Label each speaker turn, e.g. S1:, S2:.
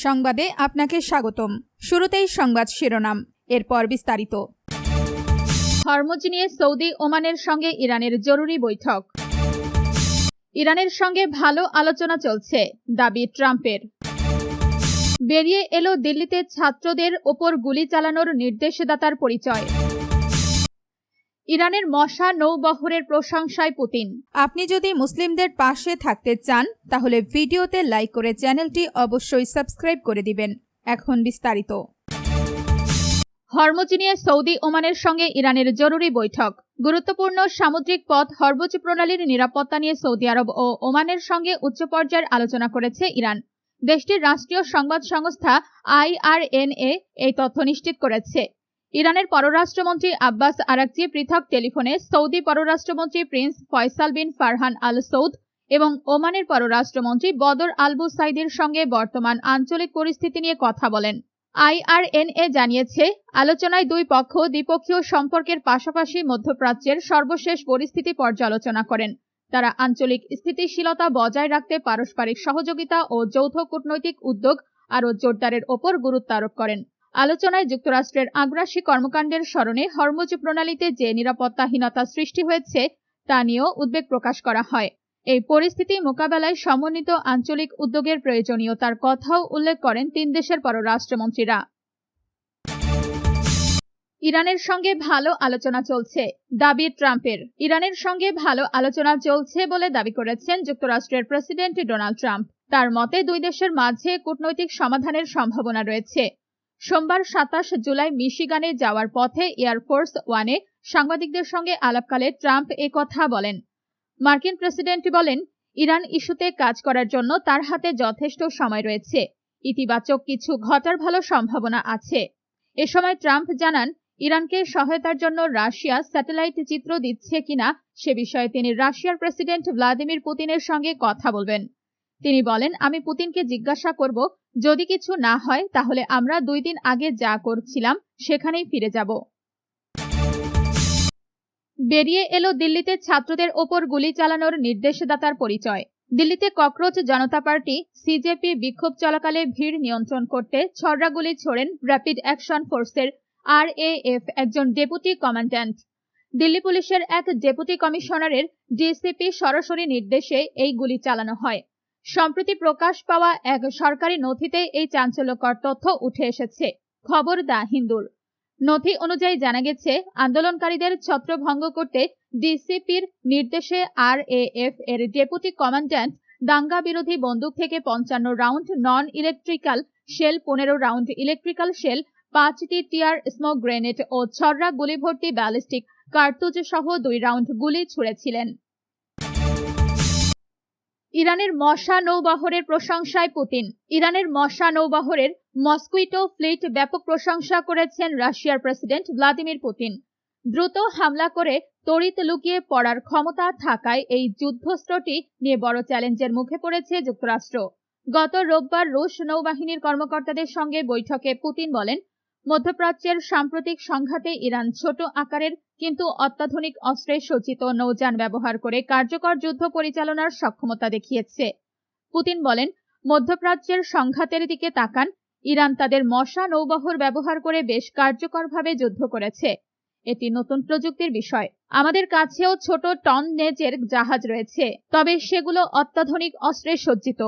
S1: সংবাদে আপনাকে স্বাগতম। শুরুতেই সংবাদ শিরোনাম, এরপর বিস্তারিত। হরমুজ নিয়ে সৌদি ওমানের সঙ্গে ইরানের জরুরি বৈঠক। ইরানের সঙ্গে ভালো আলোচনা চলছে, দাবি ট্রাম্পের। বেরিয়ে এলো দিল্লিতে ছাত্রদের ওপর গুলি চালানোর নির্দেশদাতার পরিচয়। ইরানের মশা নৌবহরের প্রশংসায় পুতিন। আপনি যদি মুসলিমদের পাশে থাকতে চান তাহলে ভিডিওতে লাইক করে চ্যানেলটি অবশ্যই সাবস্ক্রাইব করে দিবেন। এখন বিস্তারিত। হরমুজ নিয়ে সৌদি ওমানের সঙ্গে ইরানের জরুরি বৈঠক। গুরুত্বপূর্ণ সামুদ্রিক পথ হরমুজ প্রণালীর নিরাপত্তা নিয়ে সৌদি আরব ও ওমানের সঙ্গে উচ্চ পর্যায়ের আলোচনা করেছে ইরান। দেশটির রাষ্ট্রীয় সংবাদ সংস্থা IRNA এই তথ্য নিশ্চিত করেছে। ইরানের পররাষ্ট্রমন্ত্রী আব্বাস আরাকচি পৃথক টেলিফোনে সৌদি পররাষ্ট্রমন্ত্রী প্রিন্স ফয়সাল বিন ফারহান আল সৌদ এবং ওমানের পররাষ্ট্রমন্ত্রী বদর আল বুসাইদির সঙ্গে বর্তমান আঞ্চলিক পরিস্থিতি নিয়ে কথা বলেন। IRNA জানিয়েছে, আলোচনায় দুই পক্ষ দ্বিপক্ষীয় সম্পর্কের পাশাপাশি মধ্যপ্রাচ্যের সর্বশেষ পরিস্থিতি পর্যালোচনা করেন। তারা আঞ্চলিক স্থিতিশীলতা বজায় রাখতে পারস্পরিক সহযোগিতা ও যৌথ কূটনৈতিক উদ্যোগ আরও জোরদারের ওপর গুরুত্ব আরোপ করেন। আলোচনায় যুক্তরাষ্ট্রের আগ্রাসী কর্মকাণ্ডের স্মরণে হরমুজ প্রণালীতে যে নিরাপত্তাহীনতা সৃষ্টি হয়েছে তা নিয়েও উদ্বেগ প্রকাশ করা হয়। এই পরিস্থিতি মোকাবেলায় সমন্বিত আঞ্চলিক উদ্যোগের প্রয়োজনীয়তার কথাও উল্লেখ করেন তিন দেশের পররাষ্ট্রমন্ত্রীরা। ইরানের সঙ্গে ভালো আলোচনা চলছে, দাবি ট্রাম্পের। ইরানের সঙ্গে ভালো আলোচনা চলছে বলে দাবি করেছেন যুক্তরাষ্ট্রের প্রেসিডেন্ট ডোনাল্ড ট্রাম্প। তার মতে দুই দেশের মাঝে কূটনৈতিক সমাধানের সম্ভাবনা রয়েছে। সোমবার 27 জুলাই মিশিগানে যাওয়ার পথে এয়ারফোর্স ওয়ানে সাংবাদিকদের সঙ্গে আলাপকালে ট্রাম্প কথা বলেন। মার্কিন প্রেসিডেন্ট বলেন, ইরান ইস্যুতে কাজ করার জন্য তার হাতে যথেষ্ট সময় রয়েছে। ইতিবাচক কিছু ঘটার ভালো সম্ভাবনা আছে। এ সময় ট্রাম্প জানান, ইরানকে সহায়তার জন্য রাশিয়া স্যাটেলাইট চিত্র দিচ্ছে কিনা সে বিষয়ে তিনি রাশিয়ার প্রেসিডেন্ট ভ্লাদিমির পুতিনের সঙ্গে কথা বলবেন। তিনি বলেন, আমি পুতিনকে জিজ্ঞাসা করব, যদি কিছু না হয় তাহলে আমরা 2 দিন আগে যা করছিলাম সেখানেই ফিরে যাব। বেরিয়ে এলো দিল্লিতে ছাত্রদের ওপর গুলি চালানোর নির্দেশদাতার পরিচয়। দিল্লিতে ককরোচ জনতা পার্টি CJP বিক্ষোভ চলাকালে ভিড় নিয়ন্ত্রণ করতে ছররা গুলি ছোড়েন র্যাপিড অ্যাকশন ফোর্সের RAF একজন ডেপুটি কমান্ড্যান্ট। দিল্লি পুলিশের এক ডেপুটি কমিশনারের DCP সরাসরি নির্দেশে এই গুলি চালানো হয়। সম্প্রতি প্রকাশ পাওয়া এক সরকারি নথিতে এই চাঞ্চল্যকর তথ্য উঠে এসেছে। খবর দ্য হিন্দুর। নথি অনুযায়ী জানা গেছে, আন্দোলনকারীদের ছত্রভঙ্গ করতে DCPর নির্দেশে RAF এর ডেপুটি কমান্ড্যান্ট দাঙ্গা বিরোধী বন্দুক থেকে 55 round non electrical shell, 15 round electrical shell, 5টি টিয়ার স্মোক গ্রেনেড ও ছররা গুলি ভর্তি ব্যালিস্টিক কার্তুজ সহ 2 রাউন্ড গুলি ছুড়েছিলেন। ইরানের মশা নৌবহরের প্রশংসায় পুতিন। ইরানের মশা নৌবহরের মস্কুইটো ফ্লিট ব্যাপক প্রশংসা করেছেন রাশিয়ার প্রেসিডেন্ট ভ্লাদিমির পুতিন। দ্রুত হামলা করে তড়িৎ লুকিয়ে পড়ার ক্ষমতা থাকায় এই যুদ্ধস্ত্রটি নিয়ে বড় চ্যালেঞ্জের মুখে পড়েছে যুক্তরাষ্ট্র। গত রোববার রুশ নৌবাহিনীর কর্মকর্তাদের সঙ্গে বৈঠকে পুতিন বলেন, মধ্যপ্রাচ্যের সাম্প্রতিক সংঘাতে ইরান ছোট আকারের কিন্তু অত্যাধুনিক অস্ত্রে সজ্জিত নৌযান ব্যবহার করে কার্যকর যুদ্ধ পরিচালনার সক্ষমতা দেখিয়েছে। পুতিন বলেন, মধ্যপ্রাচ্যের সংঘাতের দিকে তাকান, ইরান তাদের মশা নৌবহর ব্যবহার করে বেশ কার্যকরভাবে যুদ্ধ করেছে। এটি নতুন প্রযুক্তির বিষয়। আমাদের কাছেও ছোট টননেজের জাহাজ রয়েছে, তবে সেগুলো অত্যাধুনিক অস্ত্রে সজ্জিত।